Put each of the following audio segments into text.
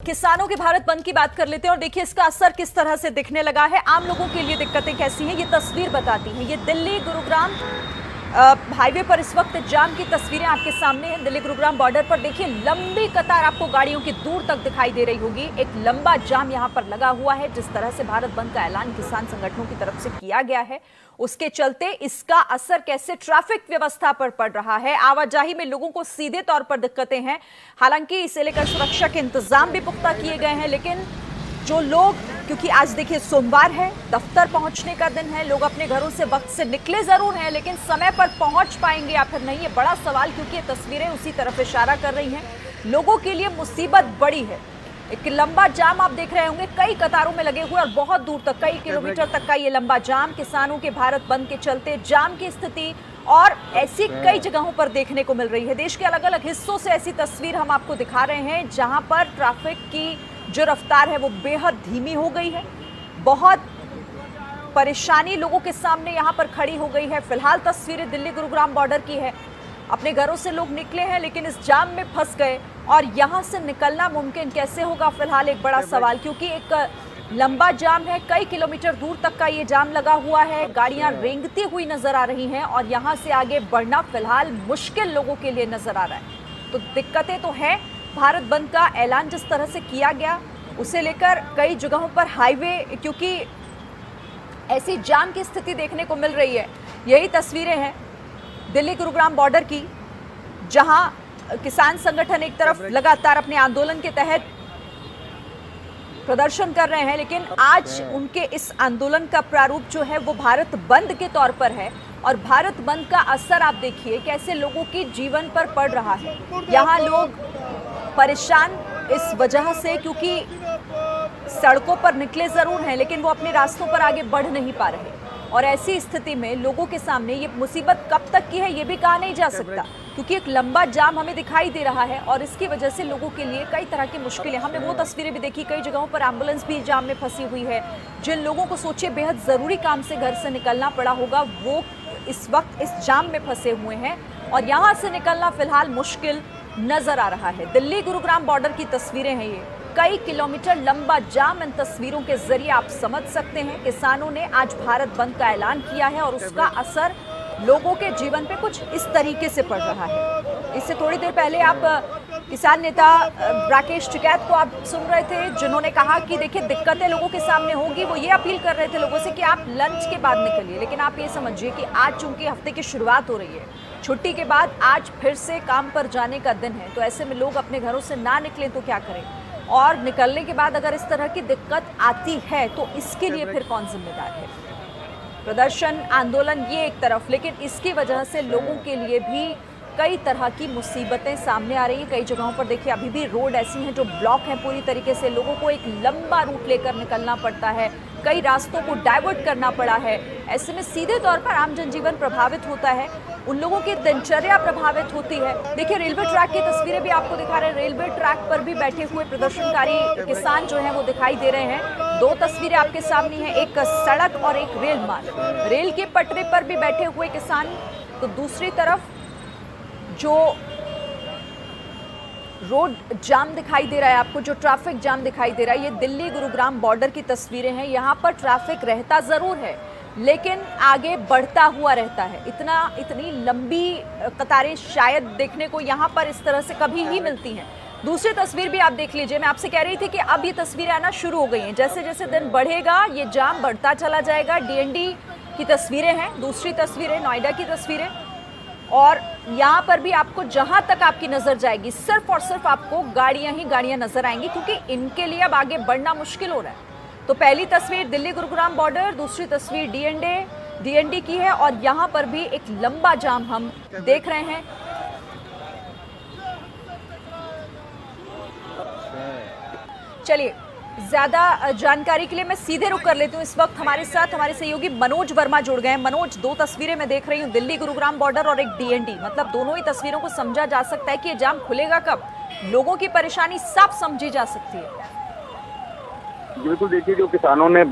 किसानों के भारत बंद की बात कर लेते हैं और देखिए इसका असर किस तरह से दिखने लगा है। आम लोगों के लिए दिक्कतें कैसी हैं, ये तस्वीर बताती है। ये दिल्ली गुरुग्राम हाईवे पर इस वक्त जाम की तस्वीरें आपके सामने हैं। दिल्ली गुरुग्राम बॉर्डर पर देखिए लंबी कतार आपको गाड़ियों की दूर तक दिखाई दे रही होगी। एक लंबा जाम यहां पर लगा हुआ है। जिस तरह से भारत बंद का ऐलान किसान संगठनों की तरफ से किया गया है, उसके चलते इसका असर कैसे ट्रैफिक व्यवस्था पर पड़ रहा है। आवाजाही में लोगों को सीधे तौर पर दिक्कतें हैं। हालांकि इसे लेकर सुरक्षा के इंतजाम भी पुख्ता किए गए हैं, लेकिन जो लोग, क्योंकि आज देखिए सोमवार है, दफ्तर पहुंचने का दिन है, लोग अपने घरों से वक्त से निकले जरूर हैं, लेकिन समय पर पहुंच पाएंगे या फिर नहीं, ये बड़ा सवाल, क्योंकि ये तस्वीरें उसी तरफ इशारा कर रही हैं। लोगों के लिए मुसीबत बड़ी है। एक लंबा जाम आप देख रहे होंगे, कई कतारों में लगे हुए और बहुत दूर तक, कई किलोमीटर तक का ये लंबा जाम किसानों के भारत बंद के चलते जाम की स्थिति और ऐसी कई जगहों पर देखने को मिल रही है। देश के अलग अलग हिस्सों से ऐसी तस्वीर हम आपको दिखा रहे हैं, जहां पर ट्रैफिक की जो रफ्तार है वो बेहद धीमी हो गई है। बहुत परेशानी लोगों के सामने यहां पर खड़ी हो गई है। फिलहाल तस्वीरें दिल्ली गुरुग्राम बॉर्डर की है। अपने घरों से लोग निकले हैं, लेकिन इस जाम में फंस गए और यहां से निकलना मुमकिन कैसे होगा, फिलहाल एक बड़ा सवाल, क्योंकि एक लंबा जाम है, कई किलोमीटर दूर तक का ये जाम लगा हुआ है। गाड़ियां रेंगती हुई नजर आ रही हैं और यहां से आगे बढ़ना फिलहाल मुश्किल लोगों के लिए नजर आ रहा है। तो दिक्कतें तो हैं। भारत बंद का ऐलान जिस तरह से किया गया, उसे लेकर कई जगहों पर हाईवे, क्योंकि ऐसी जाम की स्थिति देखने को मिल रही है। यही तस्वीरें हैं दिल्ली गुरुग्राम बॉर्डर की, जहां किसान संगठन एक तरफ लगातार अपने आंदोलन के तहत प्रदर्शन कर रहे हैं, लेकिन आज उनके इस आंदोलन का प्रारूप जो है वो भारत बंद के तौर पर है। और भारत बंद का असर आप देखिए कैसे लोगों की जीवन पर पड़ रहा है। यहाँ लोग परेशान इस वजह से, क्योंकि सड़कों पर निकले जरूर हैं, लेकिन वो अपने रास्तों पर आगे बढ़ नहीं पा रहे। और ऐसी स्थिति में लोगों के सामने ये मुसीबत कब तक की है ये भी कहा नहीं जा सकता, क्योंकि एक लंबा जाम हमें दिखाई दे रहा है और इसकी वजह से लोगों के लिए कई तरह की मुश्किलें। हमने वो तस्वीरें भी देखी, कई जगहों पर एम्बुलेंस भी जाम में फंसी हुई है। जिन लोगों को सोचिए बेहद ज़रूरी काम से घर से निकलना पड़ा होगा, वो इस वक्त इस जाम में फंसे हुए हैं और यहाँ से निकलना फिलहाल मुश्किल नजर आ रहा है। दिल्ली गुरुग्राम बॉर्डर की तस्वीरें हैं ये, कई किलोमीटर लंबा जाम। इन तस्वीरों के जरिए आप समझ सकते हैं किसानों ने आज भारत बंद का ऐलान किया है और उसका असर लोगों के जीवन पे कुछ इस तरीके से पड़ रहा है। इससे थोड़ी देर पहले आप किसान नेता राकेश टिकैत को आप सुन रहे थे, जिन्होंने कहा कि देखिए दिक्कतें लोगों के सामने होगी। वो ये अपील कर रहे थे लोगों से कि आप लंच के बाद निकलिए, लेकिन आप ये समझिए कि आज चूंकि हफ्ते की शुरुआत हो रही है, छुट्टी के बाद आज फिर से काम पर जाने का दिन है, तो ऐसे में लोग अपने घरों से ना निकलें तो क्या करें। और निकलने के बाद अगर इस तरह की दिक्कत आती है तो इसके लिए फिर कौन जिम्मेदार है। प्रदर्शन आंदोलन ये एक तरफ, लेकिन इसकी वजह से लोगों के लिए भी कई तरह की मुसीबतें सामने आ रही हैं। कई जगहों पर देखिए अभी भी रोड ऐसी हैं जो ब्लॉक हैं पूरी तरीके से। लोगों को एक लंबा रूट लेकर निकलना पड़ता है, कई रास्तों को डाइवर्ट करना पड़ा है। ऐसे में सीधे तौर पर आम जनजीवन प्रभावित होता है, उन लोगों की दिनचर्या प्रभावित होती है। देखिए रेलवे ट्रैक की तस्वीरें भी आपको दिखा रहे हैं। रेलवे ट्रैक पर भी बैठे हुए प्रदर्शनकारी किसान जो हैं वो दिखाई दे रहे हैं। दो तस्वीरें आपके सामने हैं, एक सड़क और एक रेल मार्ग। रेल के पटरी पर भी बैठे हुए किसान, तो दूसरी तरफ जो रोड जाम दिखाई दे रहा है आपको, जो ट्रैफिक जाम दिखाई दे रहा है, ये दिल्ली गुरुग्राम बॉर्डर की तस्वीरें हैं। यहाँ पर ट्रैफिक रहता ज़रूर है, लेकिन आगे बढ़ता हुआ रहता है। इतनी लंबी कतारें शायद देखने को यहाँ पर इस तरह से कभी ही मिलती हैं। दूसरी तस्वीर भी आप देख लीजिए। मैं आपसे कह रही थी कि अब ये तस्वीरें आना शुरू हो गई हैं। जैसे जैसे दिन बढ़ेगा ये जाम बढ़ता चला जाएगा। डीएनडी की तस्वीरें हैं, दूसरी तस्वीरें नोएडा की तस्वीरें, और यहाँ पर भी आपको जहाँ तक आपकी नज़र जाएगी सिर्फ और सिर्फ आपको गाड़ियाँ ही गाड़ियाँ नज़र आएंगी, क्योंकि इनके लिए अब आगे बढ़ना मुश्किल हो रहा है। तो पहली तस्वीर दिल्ली गुरुग्राम बॉर्डर, दूसरी तस्वीर डीएनडी की है और यहाँ पर भी एक लंबा जाम हम देख रहे हैं। चलिए ज्यादा जानकारी के लिए मैं सीधे रुक कर लेती हूँ। इस वक्त हमारे साथ हमारे सहयोगी मनोज वर्मा जुड़ गए हैं। मनोज, दो तस्वीरें मैं देख रही हूँ, दिल्ली गुरुग्राम बॉर्डर और एक डीएनडी, मतलब दोनों ही तस्वीरों को समझा जा सकता है कि ये जाम खुलेगा कब। लोगों की परेशानी साफ समझी जा सकती है। बिल्कुल, देखिए जो किसानों ने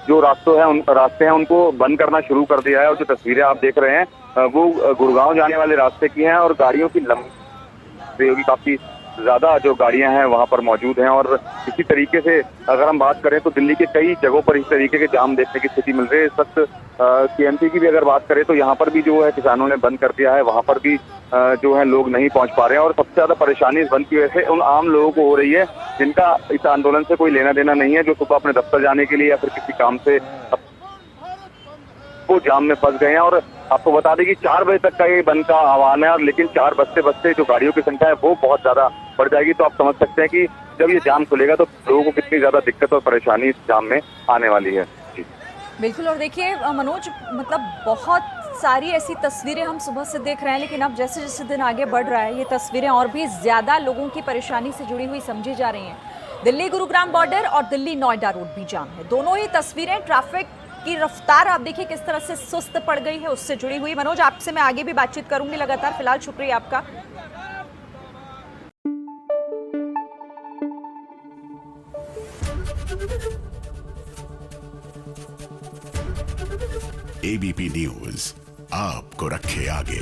जो रास्ते हैं उनको बंद करना शुरू कर दिया है और जो तस्वीरें आप देख रहे हैं वो गुड़गांव जाने वाले रास्ते की हैं और गाड़ियों की लंबी काफी ज्यादा जो गाड़ियां हैं वहां पर मौजूद हैं। और इसी तरीके से अगर हम बात करें तो दिल्ली के कई जगहों पर इस तरीके के जाम देखने की स्थिति मिल रही है। इस वक्त केएमपी की भी अगर बात करें तो यहाँ पर भी जो है किसानों ने बंद कर दिया है, वहां पर भी जो है लोग नहीं पहुंच पा रहे हैं। और सबसे ज्यादा परेशानी इस बंद की वजह से उन आम लोगों को हो रही है जिनका इस आंदोलन से कोई लेना देना नहीं है, जो सुबह अपने दफ्तर जाने के लिए या फिर किसी काम से वो जाम में फंस गए हैं। और आपको बता दें कि 4 बजे तक का ये बंद का आह्वान है, और लेकिन 4 बजते बजते जो गाड़ियों की संख्या है वो बहुत ज्यादा बढ़ जाएगी। तो आप समझ सकते हैं कि जब ये जाम खुलेगा तो लोगों को कितनी ज्यादा दिक्कत और परेशानी इस जाम में आने वाली है। जी बिल्कुल। और देखिए मनोज, मतलब बहुत सारी ऐसी तस्वीरें हम सुबह से देख रहे हैं, लेकिन अब जैसे जैसे दिन आगे बढ़ रहा है ये तस्वीरें और भी ज्यादा लोगों की परेशानी से जुड़ी हुई समझी जा रही हैं। दिल्ली गुरुग्राम बॉर्डर और दिल्ली नोएडा रोड भी जाम है। दोनों ही तस्वीरें ट्रैफिक की रफ्तार आप देखिए किस तरह से सुस्त पड़ गई है उससे जुड़ी हुई। मनोज, आपसे मैं आगे भी बातचीत करूंगी लगातार, फिलहाल शुक्रिया आपका। एबीपी न्यूज आपको रखे आगे।